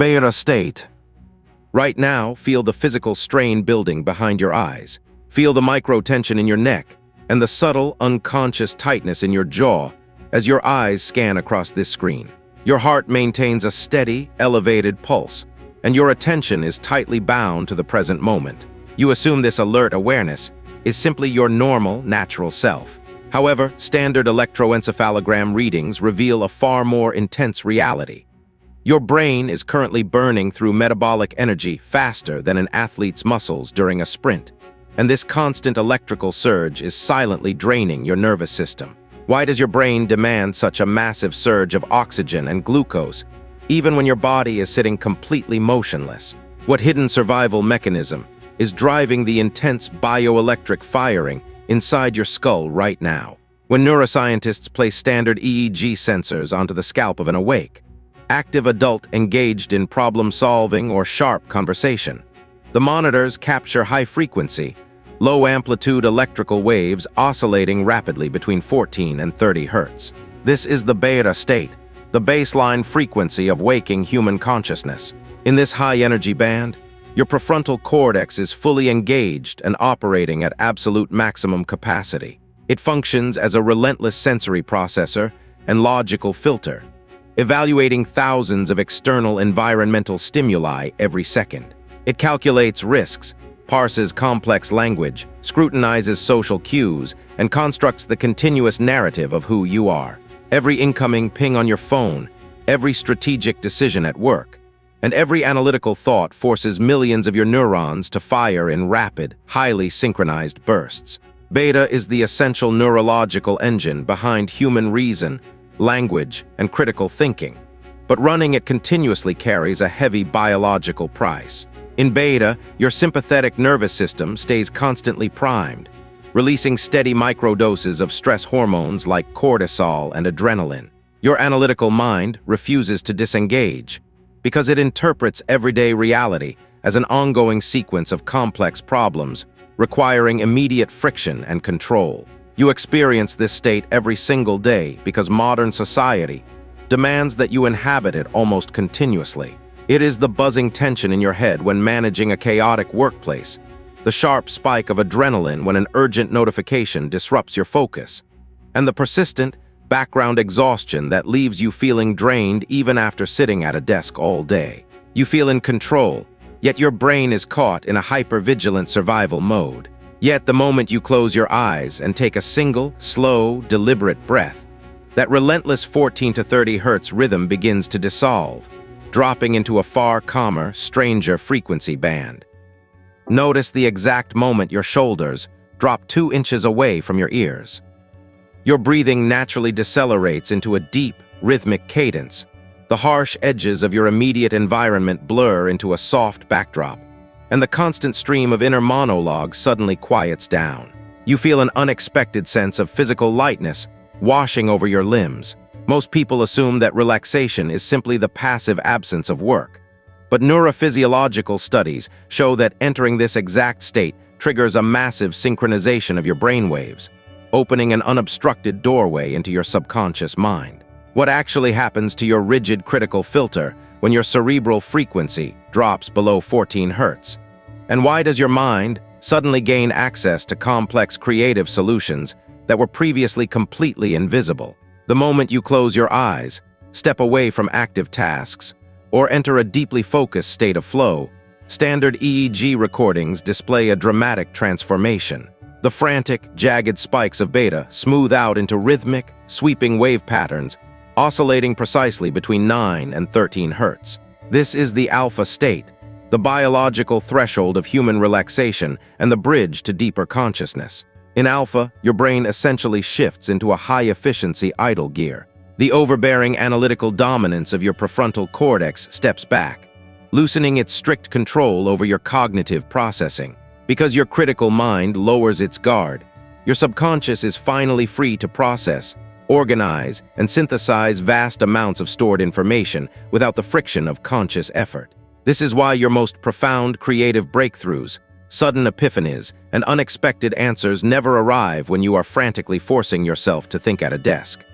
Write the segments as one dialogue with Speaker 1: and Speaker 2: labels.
Speaker 1: Theta State. Right now, feel the physical strain building behind your eyes. Feel the micro-tension in your neck and the subtle, unconscious tightness in your jaw as your eyes scan across this screen. Your heart maintains a steady, elevated pulse, and your attention is tightly bound to the present moment. You assume this alert awareness is simply your normal, natural self. However, standard electroencephalogram readings reveal a far more intense reality. Your brain is currently burning through metabolic energy faster than an athlete's muscles during a sprint, and this constant electrical surge is silently draining your nervous system. Why does your brain demand such a massive surge of oxygen and glucose, even when your body is sitting completely motionless? What hidden survival mechanism is driving the intense bioelectric firing inside your skull right now? When neuroscientists place standard EEG sensors onto the scalp of an awake, active adult engaged in problem-solving or sharp conversation, the monitors capture high-frequency, low-amplitude electrical waves oscillating rapidly between 14 and 30 Hz. This is the Theta State, the baseline frequency of waking human consciousness. In this high-energy band, your prefrontal cortex is fully engaged and operating at absolute maximum capacity. It functions as a relentless sensory processor and logical filter, evaluating thousands of external environmental stimuli every second. It calculates risks, parses complex language, scrutinizes social cues, and constructs the continuous narrative of who you are. Every incoming ping on your phone, every strategic decision at work, and every analytical thought forces millions of your neurons to fire in rapid, highly synchronized bursts. Beta is the essential neurological engine behind human reason, language, and critical thinking, but running it continuously carries a heavy biological price. In beta, your sympathetic nervous system stays constantly primed, releasing steady microdoses of stress hormones like cortisol and adrenaline. Your analytical mind refuses to disengage because it interprets everyday reality as an ongoing sequence of complex problems requiring immediate friction and control. You experience this state every single day because modern society demands that you inhabit it almost continuously. It is the buzzing tension in your head when managing a chaotic workplace, the sharp spike of adrenaline when an urgent notification disrupts your focus, and the persistent background exhaustion that leaves you feeling drained even after sitting at a desk all day. You feel in control, yet your brain is caught in a hypervigilant survival mode. Yet the moment you close your eyes and take a single, slow, deliberate breath, that relentless 14 to 30 Hz rhythm begins to dissolve, dropping into a far calmer, stranger frequency band. Notice the exact moment your shoulders drop 2 inches away from your ears. Your breathing naturally decelerates into a deep, rhythmic cadence. The harsh edges of your immediate environment blur into a soft backdrop, and the constant stream of inner monologue suddenly quiets down. You feel an unexpected sense of physical lightness washing over your limbs. Most people assume that relaxation is simply the passive absence of work, but neurophysiological studies show that entering this exact state triggers a massive synchronization of your brainwaves, opening an unobstructed doorway into your subconscious mind. What actually happens to your rigid critical filter when your cerebral frequency drops below 14 Hz? And why does your mind suddenly gain access to complex creative solutions that were previously completely invisible? The moment you close your eyes, step away from active tasks, or enter a deeply focused state of flow, standard EEG recordings display a dramatic transformation. The frantic, jagged spikes of beta smooth out into rhythmic, sweeping wave patterns, oscillating precisely between 9 and 13 Hz. This is the alpha state, the biological threshold of human relaxation and the bridge to deeper consciousness. In alpha, your brain essentially shifts into a high-efficiency idle gear. The overbearing analytical dominance of your prefrontal cortex steps back, loosening its strict control over your cognitive processing. Because your critical mind lowers its guard, your subconscious is finally free to process, organize, and synthesize vast amounts of stored information without the friction of conscious effort. This is why your most profound creative breakthroughs, sudden epiphanies, and unexpected answers never arrive when you are frantically forcing yourself to think at a desk,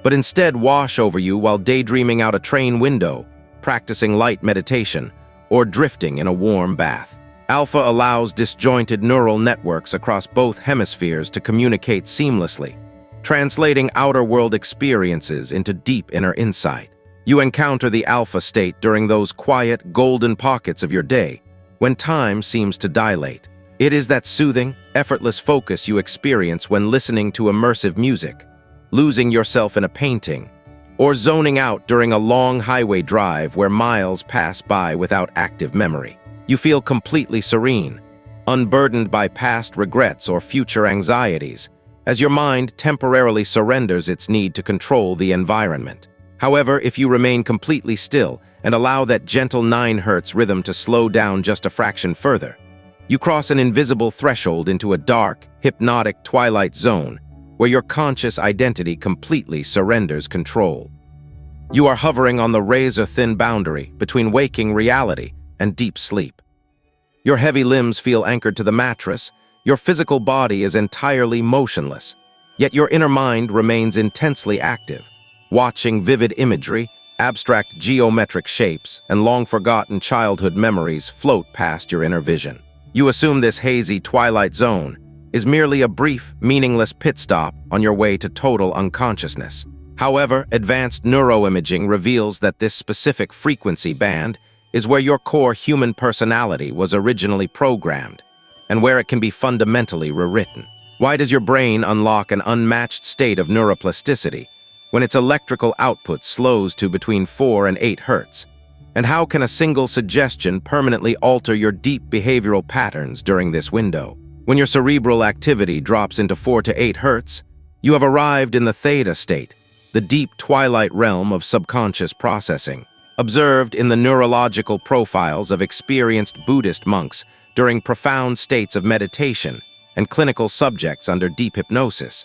Speaker 1: but instead wash over you while daydreaming out a train window, practicing light meditation, or drifting in a warm bath. Alpha allows disjointed neural networks across both hemispheres to communicate seamlessly, translating outer-world experiences into deep inner insight. You encounter the alpha state during those quiet, golden pockets of your day, when time seems to dilate. It is that soothing, effortless focus you experience when listening to immersive music, losing yourself in a painting, or zoning out during a long highway drive where miles pass by without active memory. You feel completely serene, unburdened by past regrets or future anxieties, as your mind temporarily surrenders its need to control the environment. However, if you remain completely still and allow that gentle 9 Hz rhythm to slow down just a fraction further, you cross an invisible threshold into a dark, hypnotic twilight zone where your conscious identity completely surrenders control. You are hovering on the razor-thin boundary between waking reality and deep sleep. Your heavy limbs feel anchored to the mattress, your physical body is entirely motionless, yet your inner mind remains intensely active, watching vivid imagery, abstract geometric shapes, and long-forgotten childhood memories float past your inner vision. You assume this hazy twilight zone is merely a brief, meaningless pit stop on your way to total unconsciousness. However, advanced neuroimaging reveals that this specific frequency band is where your core human personality was originally programmed, and where it can be fundamentally rewritten. Why does your brain unlock an unmatched state of neuroplasticity when its electrical output slows to between 4 and 8 Hz? And how can a single suggestion permanently alter your deep behavioral patterns during this window? When your cerebral activity drops into 4 to 8 Hz, you have arrived in the Theta State, the deep twilight realm of subconscious processing. Observed in the neurological profiles of experienced Buddhist monks during profound states of meditation and clinical subjects under deep hypnosis,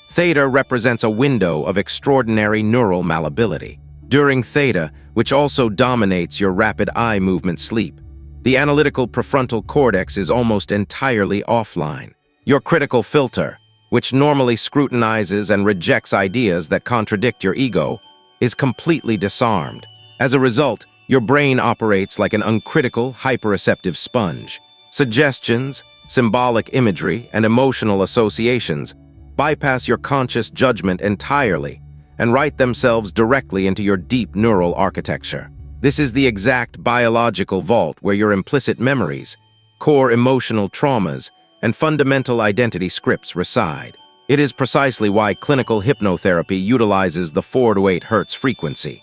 Speaker 1: Theta represents a window of extraordinary neural malleability. During Theta, which also dominates your rapid eye movement sleep, the analytical prefrontal cortex is almost entirely offline. Your critical filter, which normally scrutinizes and rejects ideas that contradict your ego, is completely disarmed. As a result, your brain operates like an uncritical, hyperreceptive sponge. Suggestions, symbolic imagery, and emotional associations bypass your conscious judgment entirely and write themselves directly into your deep neural architecture. This is the exact biological vault where your implicit memories, core emotional traumas, and fundamental identity scripts reside. It is precisely why clinical hypnotherapy utilizes the 4 to 8 Hz frequency.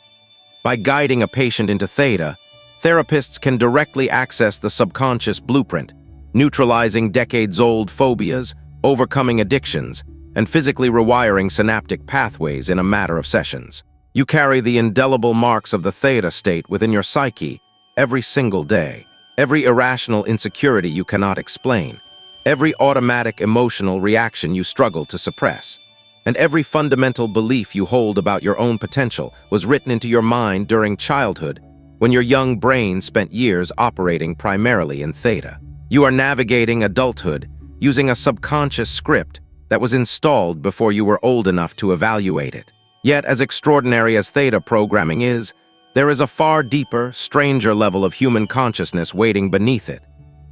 Speaker 1: By guiding a patient into Theta, therapists can directly access the subconscious blueprint, neutralizing decades-old phobias, overcoming addictions, and physically rewiring synaptic pathways in a matter of sessions. You carry the indelible marks of the Theta state within your psyche every single day. Every irrational insecurity you cannot explain, every automatic emotional reaction you struggle to suppress, and every fundamental belief you hold about your own potential was written into your mind during childhood, when your young brain spent years operating primarily in Theta. You are navigating adulthood using a subconscious script that was installed before you were old enough to evaluate it. Yet, as extraordinary as Theta programming is, there is a far deeper, stranger level of human consciousness waiting beneath it.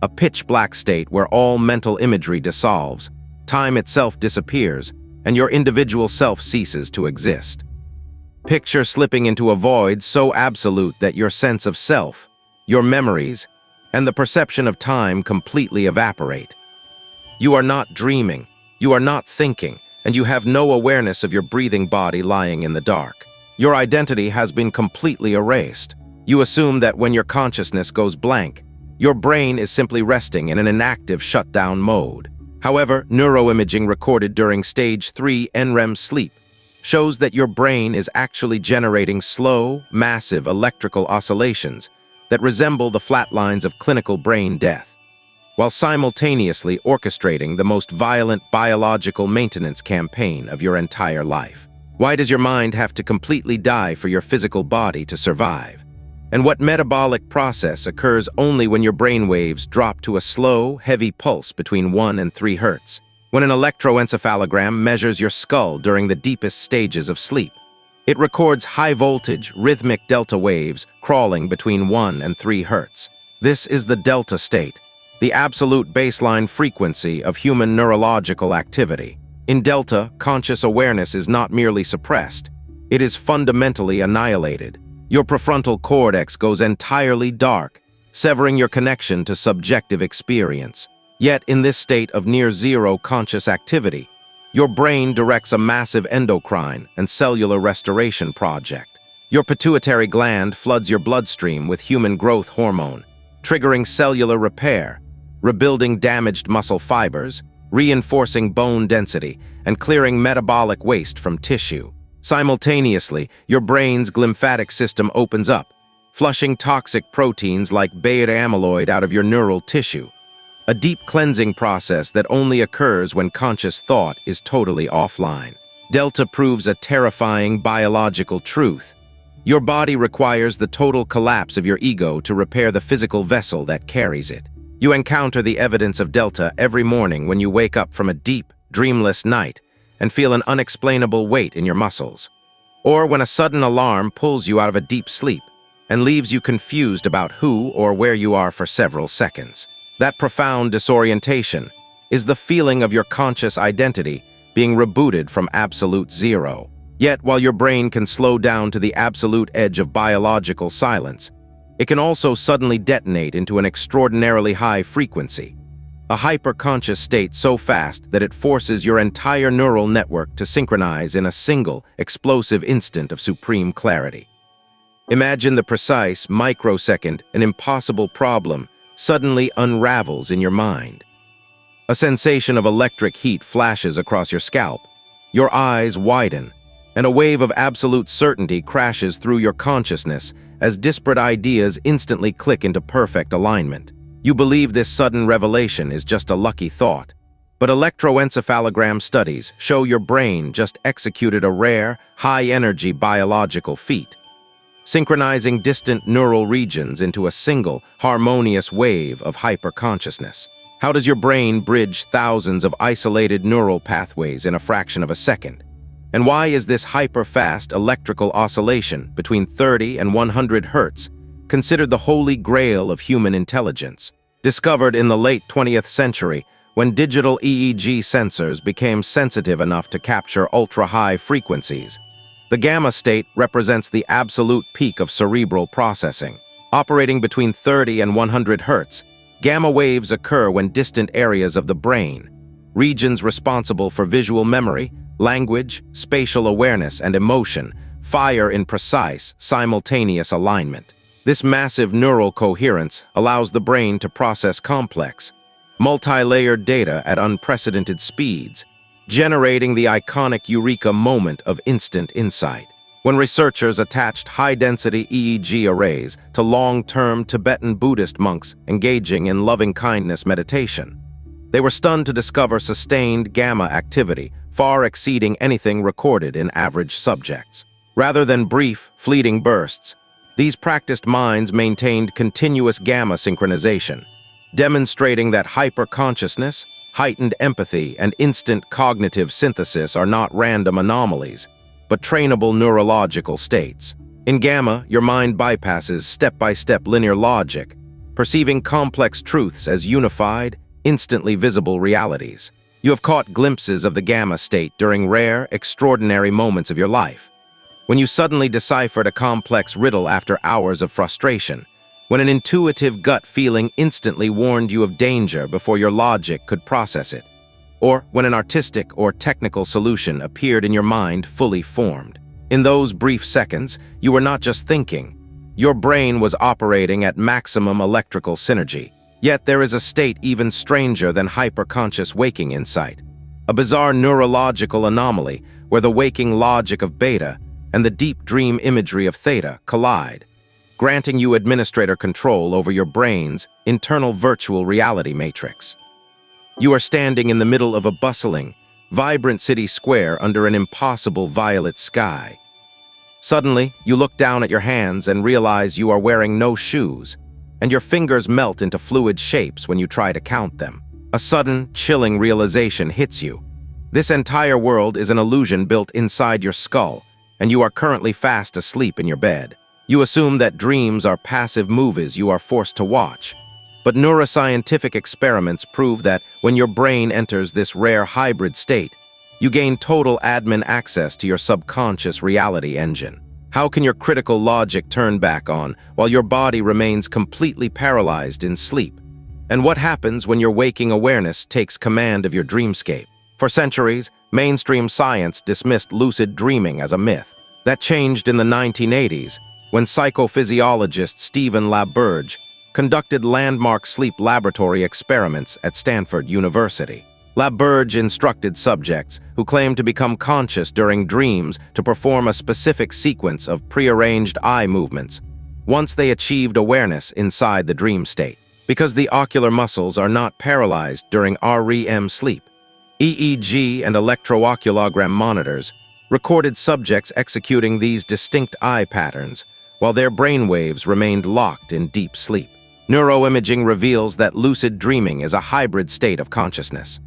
Speaker 1: A pitch-black state where all mental imagery dissolves, time itself disappears, and your individual self ceases to exist. Picture slipping into a void so absolute that your sense of self, your memories, and the perception of time completely evaporate. You are not dreaming, you are not thinking, and you have no awareness of your breathing body lying in the dark. Your identity has been completely erased. You assume that when your consciousness goes blank, your brain is simply resting in an inactive shutdown mode. However, neuroimaging recorded during stage 3 NREM sleep shows that your brain is actually generating slow, massive electrical oscillations that resemble the flat lines of clinical brain death, while simultaneously orchestrating the most violent biological maintenance campaign of your entire life. Why does your mind have to completely die for your physical body to survive? And what metabolic process occurs only when your brain waves drop to a slow, heavy pulse between 1 and 3 Hz? When an electroencephalogram measures your skull during the deepest stages of sleep, It records high-voltage, rhythmic delta waves crawling between 1 and 3 Hz. This is the delta state, the absolute baseline frequency of human neurological activity. In delta, conscious awareness is not merely suppressed, it is fundamentally annihilated. Your prefrontal cortex goes entirely dark, severing your connection to subjective experience. Yet, in this state of near-zero conscious activity, your brain directs a massive endocrine and cellular restoration project. Your pituitary gland floods your bloodstream with human growth hormone, triggering cellular repair, rebuilding damaged muscle fibers, reinforcing bone density, and clearing metabolic waste from tissue. Simultaneously, your brain's glymphatic system opens up, flushing toxic proteins like beta-amyloid out of your neural tissue, a deep cleansing process that only occurs when conscious thought is totally offline. Delta proves a terrifying biological truth. Your body requires the total collapse of your ego to repair the physical vessel that carries it. You encounter the evidence of delta every morning when you wake up from a deep, dreamless night and feel an unexplainable weight in your muscles, or when a sudden alarm pulls you out of a deep sleep and leaves you confused about who or where you are for several seconds. That profound disorientation is the feeling of your conscious identity being rebooted from absolute zero. Yet, while your brain can slow down to the absolute edge of biological silence, it can also suddenly detonate into an extraordinarily high frequency, a hyper-conscious state so fast that it forces your entire neural network to synchronize in a single, explosive instant of supreme clarity. Imagine the precise, microsecond, an impossible problem suddenly unravels in your mind. A sensation of electric heat flashes across your scalp, your eyes widen, and a wave of absolute certainty crashes through your consciousness as disparate ideas instantly click into perfect alignment. You believe this sudden revelation is just a lucky thought, but electroencephalogram studies show your brain just executed a rare, high-energy biological feat, synchronizing distant neural regions into a single, harmonious wave of hyperconsciousness. How does your brain bridge thousands of isolated neural pathways in a fraction of a second? And why is this hyper-fast electrical oscillation between 30 and 100 Hz considered the holy grail of human intelligence? Discovered in the late 20th century, when digital EEG sensors became sensitive enough to capture ultra-high frequencies, the gamma state represents the absolute peak of cerebral processing. Operating between 30 and 100 Hz, gamma waves occur when distant areas of the brain, regions responsible for visual memory, language, spatial awareness, and emotion, fire in precise, simultaneous alignment. This massive neural coherence allows the brain to process complex, multi-layered data at unprecedented speeds, generating the iconic eureka moment of instant insight. When researchers attached high-density EEG arrays to long-term Tibetan Buddhist monks engaging in loving-kindness meditation, they were stunned to discover sustained gamma activity far exceeding anything recorded in average subjects. Rather than brief, fleeting bursts, these practiced minds maintained continuous gamma synchronization, demonstrating that hyper-consciousness, heightened empathy, and instant cognitive synthesis are not random anomalies, but trainable neurological states. In gamma, your mind bypasses step-by-step linear logic, perceiving complex truths as unified, instantly visible realities. You have caught glimpses of the gamma state during rare, extraordinary moments of your life. When you suddenly deciphered a complex riddle after hours of frustration, when an intuitive gut feeling instantly warned you of danger before your logic could process it, or when an artistic or technical solution appeared in your mind fully formed. In those brief seconds, you were not just thinking. Your brain was operating at maximum electrical synergy. Yet there is a state even stranger than hyperconscious waking insight, a bizarre neurological anomaly where the waking logic of beta and the deep dream imagery of theta collide, granting you administrator control over your brain's internal virtual reality matrix. You are standing in the middle of a bustling, vibrant city square under an impossible violet sky. Suddenly, you look down at your hands and realize you are wearing no shoes, and your fingers melt into fluid shapes when you try to count them. A sudden, chilling realization hits you. This entire world is an illusion built inside your skull, and you are currently fast asleep in your bed. You assume that dreams are passive movies you are forced to watch. But neuroscientific experiments prove that when your brain enters this rare hybrid state, you gain total admin access to your subconscious reality engine. How can your critical logic turn back on while your body remains completely paralyzed in sleep? And what happens when your waking awareness takes command of your dreamscape? For centuries, mainstream science dismissed lucid dreaming as a myth. That changed in the 1980s when psychophysiologist Stephen LaBerge conducted landmark sleep laboratory experiments at Stanford University. LaBerge instructed subjects who claimed to become conscious during dreams to perform a specific sequence of prearranged eye movements once they achieved awareness inside the dream state. Because the ocular muscles are not paralyzed during REM sleep, EEG and electrooculogram monitors recorded subjects executing these distinct eye patterns while their brainwaves remained locked in deep sleep. Neuroimaging reveals that lucid dreaming is a hybrid state of consciousness.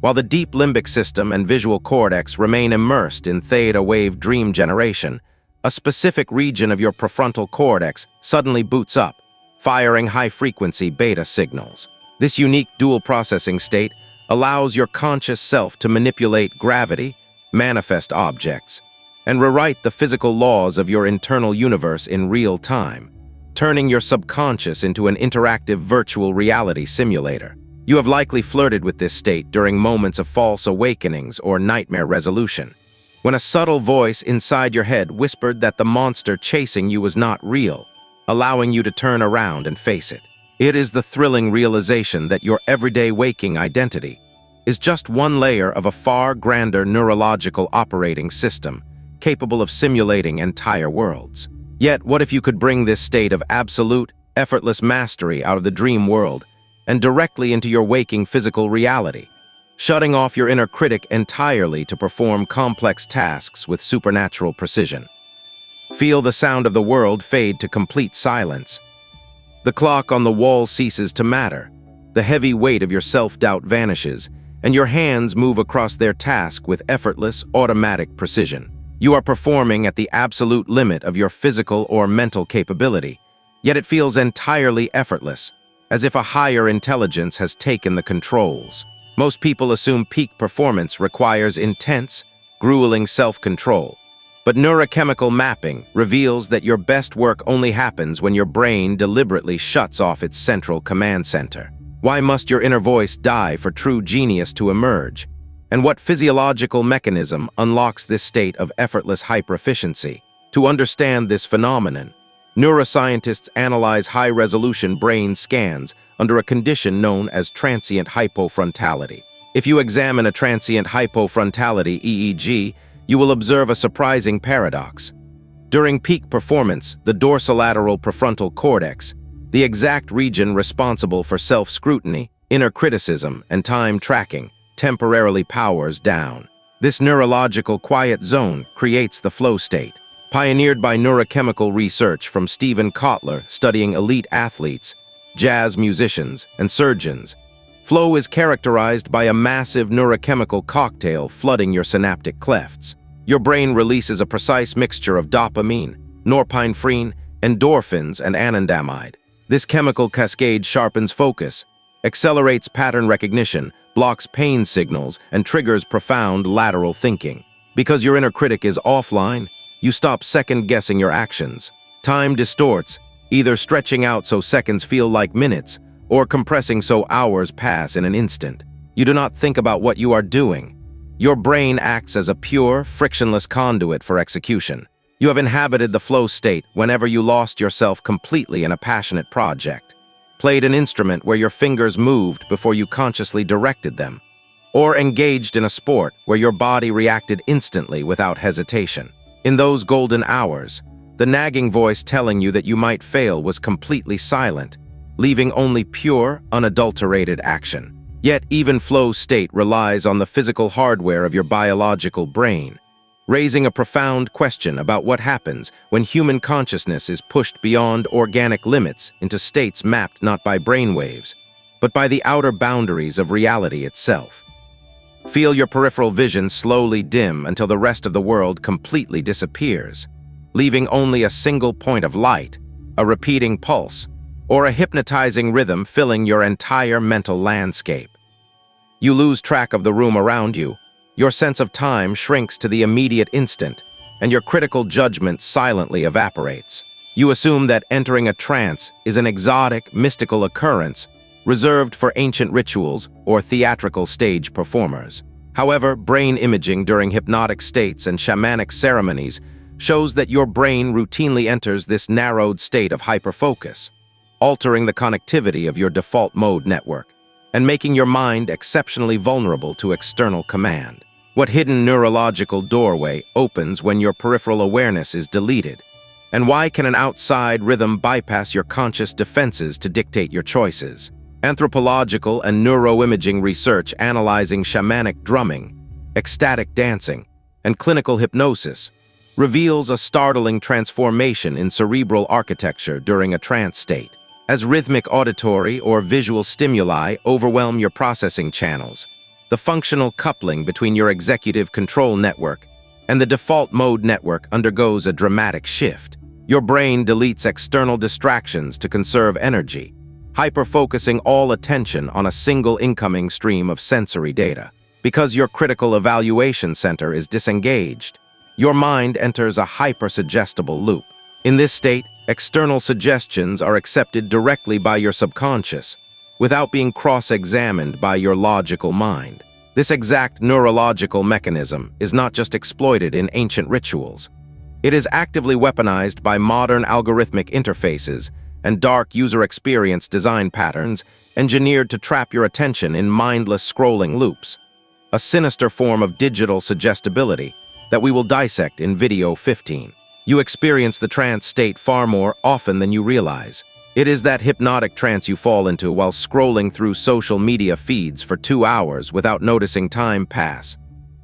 Speaker 1: While the deep limbic system and visual cortex remain immersed in theta wave dream generation, a specific region of your prefrontal cortex suddenly boots up, firing high-frequency beta signals. This unique dual processing state allows your conscious self to manipulate gravity, manifest objects, and rewrite the physical laws of your internal universe in real time, turning your subconscious into an interactive virtual reality simulator. You have likely flirted with this state during moments of false awakenings or nightmare resolution, when a subtle voice inside your head whispered that the monster chasing you was not real, allowing you to turn around and face it. It is the thrilling realization that your everyday waking identity is just one layer of a far grander neurological operating system capable of simulating entire worlds. Yet, what if you could bring this state of absolute, effortless mastery out of the dream world and directly into your waking physical reality, shutting off your inner critic entirely to perform complex tasks with supernatural precision? Feel the sound of the world fade to complete silence. The clock on the wall ceases to matter. The heavy weight of your self-doubt vanishes, and your hands move across their task with effortless, automatic precision. You are performing at the absolute limit of your physical or mental capability, yet it feels entirely effortless, as if a higher intelligence has taken the controls. Most people assume peak performance requires intense, grueling self-control, but neurochemical mapping reveals that your best work only happens when your brain deliberately shuts off its central command center. Why must your inner voice die for true genius to emerge? And what physiological mechanism unlocks this state of effortless hyperefficiency? To understand this phenomenon, neuroscientists analyze high-resolution brain scans under a condition known as transient hypofrontality. If you examine a transient hypofrontality EEG, you will observe a surprising paradox. During peak performance, the dorsolateral prefrontal cortex, the exact region responsible for self-scrutiny, inner criticism, and time tracking, temporarily powers down. This neurological quiet zone creates the flow state. Pioneered by neurochemical research from Stephen Kotler studying elite athletes, jazz musicians, and surgeons, flow is characterized by a massive neurochemical cocktail flooding your synaptic clefts. Your brain releases a precise mixture of dopamine, norepinephrine, endorphins, and anandamide. This chemical cascade sharpens focus, accelerates pattern recognition, blocks pain signals, and triggers profound lateral thinking. Because your inner critic is offline, you stop second-guessing your actions. Time distorts, either stretching out so seconds feel like minutes, or compressing so hours pass in an instant. You do not think about what you are doing. Your brain acts as a pure, frictionless conduit for execution. You have inhabited the flow state whenever you lost yourself completely in a passionate project, played an instrument where your fingers moved before you consciously directed them, or engaged in a sport where your body reacted instantly without hesitation. In those golden hours, the nagging voice telling you that you might fail was completely silent, leaving only pure, unadulterated action. Yet even flow state relies on the physical hardware of your biological brain, raising a profound question about what happens when human consciousness is pushed beyond organic limits into states mapped not by brainwaves, but by the outer boundaries of reality itself. Feel your peripheral vision slowly dim until the rest of the world completely disappears, leaving only a single point of light, a repeating pulse, or a hypnotizing rhythm filling your entire mental landscape. You lose track of the room around you, your sense of time shrinks to the immediate instant, and your critical judgment silently evaporates. You assume that entering a trance is an exotic, mystical occurrence reserved for ancient rituals or theatrical stage performers. However, brain imaging during hypnotic states and shamanic ceremonies shows that your brain routinely enters this narrowed state of hyperfocus, altering the connectivity of your default mode network and making your mind exceptionally vulnerable to external command. What hidden neurological doorway opens when your peripheral awareness is deleted? And why can an outside rhythm bypass your conscious defenses to dictate your choices? Anthropological and neuroimaging research analyzing shamanic drumming, ecstatic dancing, and clinical hypnosis reveals a startling transformation in cerebral architecture during a trance state. As rhythmic auditory or visual stimuli overwhelm your processing channels, the functional coupling between your executive control network and the default mode network undergoes a dramatic shift. Your brain deletes external distractions to conserve energy, hyper-focusing all attention on a single incoming stream of sensory data. Because your critical evaluation center is disengaged, your mind enters a hyper-suggestible loop. In this state, external suggestions are accepted directly by your subconscious, without being cross-examined by your logical mind. This exact neurological mechanism is not just exploited in ancient rituals. It is actively weaponized by modern algorithmic interfaces and dark user experience design patterns engineered to trap your attention in mindless scrolling loops, a sinister form of digital suggestibility that we will dissect in video 15. You experience the trance state far more often than you realize. It is that hypnotic trance you fall into while scrolling through social media feeds for 2 hours without noticing time pass,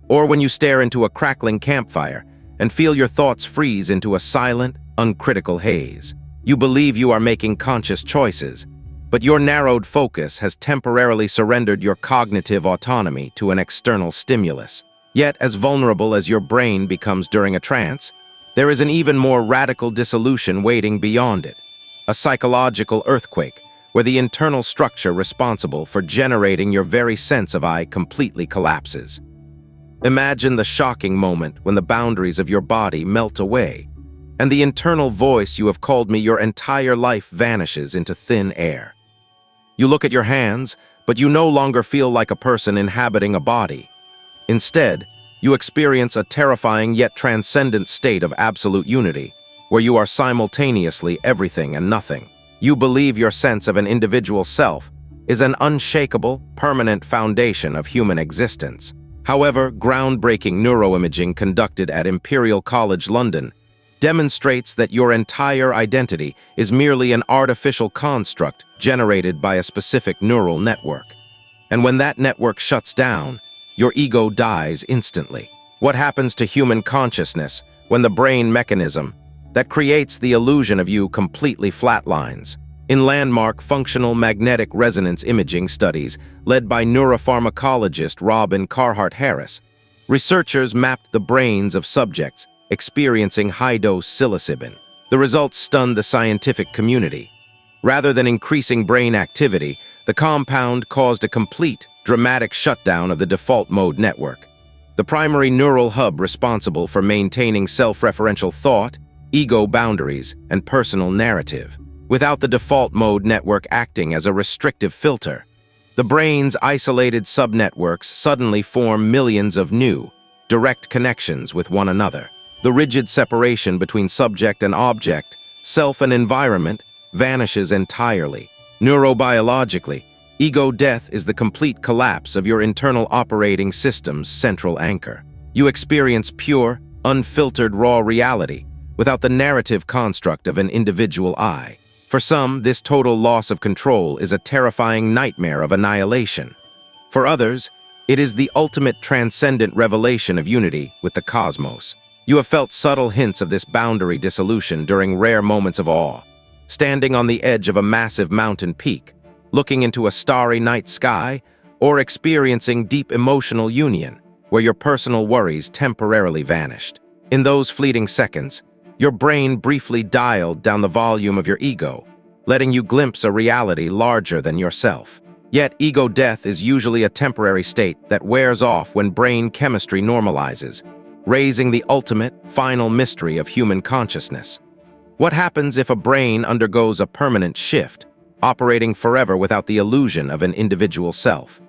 Speaker 1: or when you stare into a crackling campfire and feel your thoughts freeze into a silent, uncritical haze. You believe you are making conscious choices, but your narrowed focus has temporarily surrendered your cognitive autonomy to an external stimulus. Yet, as vulnerable as your brain becomes during a trance, there is an even more radical dissolution waiting beyond it, a psychological earthquake where the internal structure responsible for generating your very sense of I completely collapses. Imagine the shocking moment when the boundaries of your body melt away, and the internal voice you have called me your entire life vanishes into thin air. You look at your hands, but you no longer feel like a person inhabiting a body. Instead, you experience a terrifying yet transcendent state of absolute unity, where you are simultaneously everything and nothing. You believe your sense of an individual self is an unshakable, permanent foundation of human existence. However, groundbreaking neuroimaging conducted at Imperial College London demonstrates that your entire identity is merely an artificial construct generated by a specific neural network. And when that network shuts down, your ego dies instantly. What happens to human consciousness when the brain mechanism that creates the illusion of you completely flatlines? In landmark functional magnetic resonance imaging studies led by neuropharmacologist Robin Carhart Harris, researchers mapped the brains of subjects experiencing high-dose psilocybin. The results stunned the scientific community. Rather than increasing brain activity, the compound caused a complete, dramatic shutdown of the default mode network, the primary neural hub responsible for maintaining self-referential thought, ego boundaries, and personal narrative. Without the default mode network acting as a restrictive filter, the brain's isolated subnetworks suddenly form millions of new, direct connections with one another. The rigid separation between subject and object, self and environment, vanishes entirely. Neurobiologically, ego death is the complete collapse of your internal operating system's central anchor. You experience pure, unfiltered raw reality without the narrative construct of an individual I. For some, this total loss of control is a terrifying nightmare of annihilation. For others, it is the ultimate transcendent revelation of unity with the cosmos. You have felt subtle hints of this boundary dissolution during rare moments of awe. Standing on the edge of a massive mountain peak, looking into a starry night sky, or experiencing deep emotional union, where your personal worries temporarily vanished. In those fleeting seconds, your brain briefly dialed down the volume of your ego, letting you glimpse a reality larger than yourself. Yet, ego death is usually a temporary state that wears off when brain chemistry normalizes, raising the ultimate, final mystery of human consciousness. What happens if a brain undergoes a permanent shift, operating forever without the illusion of an individual self?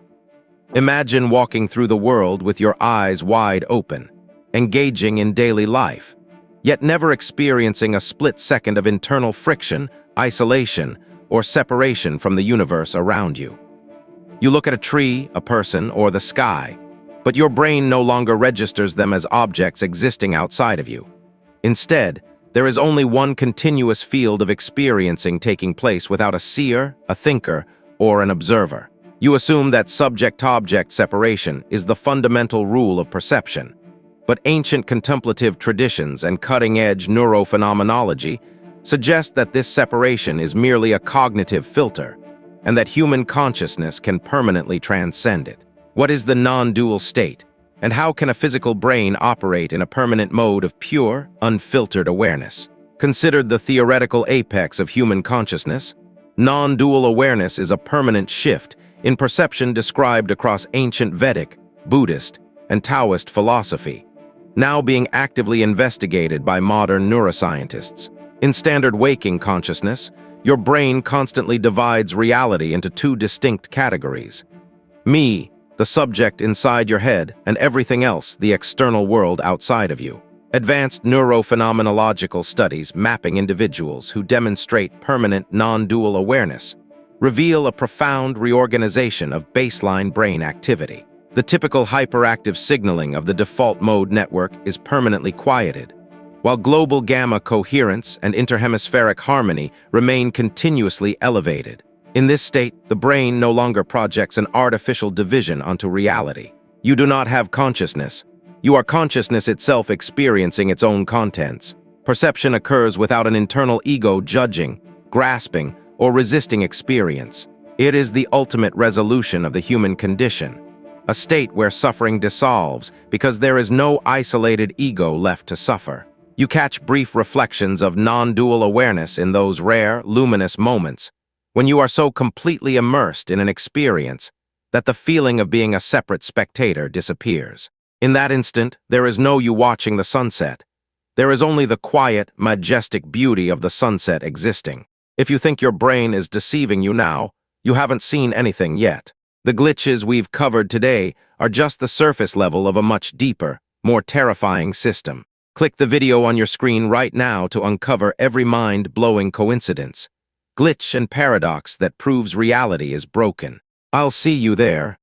Speaker 1: Imagine walking through the world with your eyes wide open, engaging in daily life, yet never experiencing a split second of internal friction, isolation, or separation from the universe around you. You look at a tree, a person, or the sky, but your brain no longer registers them as objects existing outside of you. Instead, there is only one continuous field of experiencing taking place without a seer, a thinker, or an observer. You assume that subject-object separation is the fundamental rule of perception, but ancient contemplative traditions and cutting-edge neurophenomenology suggest that this separation is merely a cognitive filter, and that human consciousness can permanently transcend it. What is the non-dual state, and how can a physical brain operate in a permanent mode of pure, unfiltered awareness? Considered the theoretical apex of human consciousness, non-dual awareness is a permanent shift in perception described across ancient Vedic, Buddhist, and Taoist philosophy, now being actively investigated by modern neuroscientists. In standard waking consciousness, your brain constantly divides reality into two distinct categories: me, the subject inside your head, and everything else, the external world outside of you. Advanced neurophenomenological studies mapping individuals who demonstrate permanent non-dual awareness reveal a profound reorganization of baseline brain activity. The typical hyperactive signaling of the default mode network is permanently quieted, while global gamma coherence and interhemispheric harmony remain continuously elevated. In this state, the brain no longer projects an artificial division onto reality. You do not have consciousness. You are consciousness itself experiencing its own contents. Perception occurs without an internal ego judging, grasping, or resisting experience. It is the ultimate resolution of the human condition, a state where suffering dissolves because there is no isolated ego left to suffer. You catch brief reflections of non-dual awareness in those rare, luminous moments when you are so completely immersed in an experience that the feeling of being a separate spectator disappears. In that instant, there is no you watching the sunset. There is only the quiet, majestic beauty of the sunset existing. If you think your brain is deceiving you now, you haven't seen anything yet. The glitches we've covered today are just the surface level of a much deeper, more terrifying system. Click the video on your screen right now to uncover every mind-blowing coincidence, glitch and paradox that proves reality is broken. I'll see you there.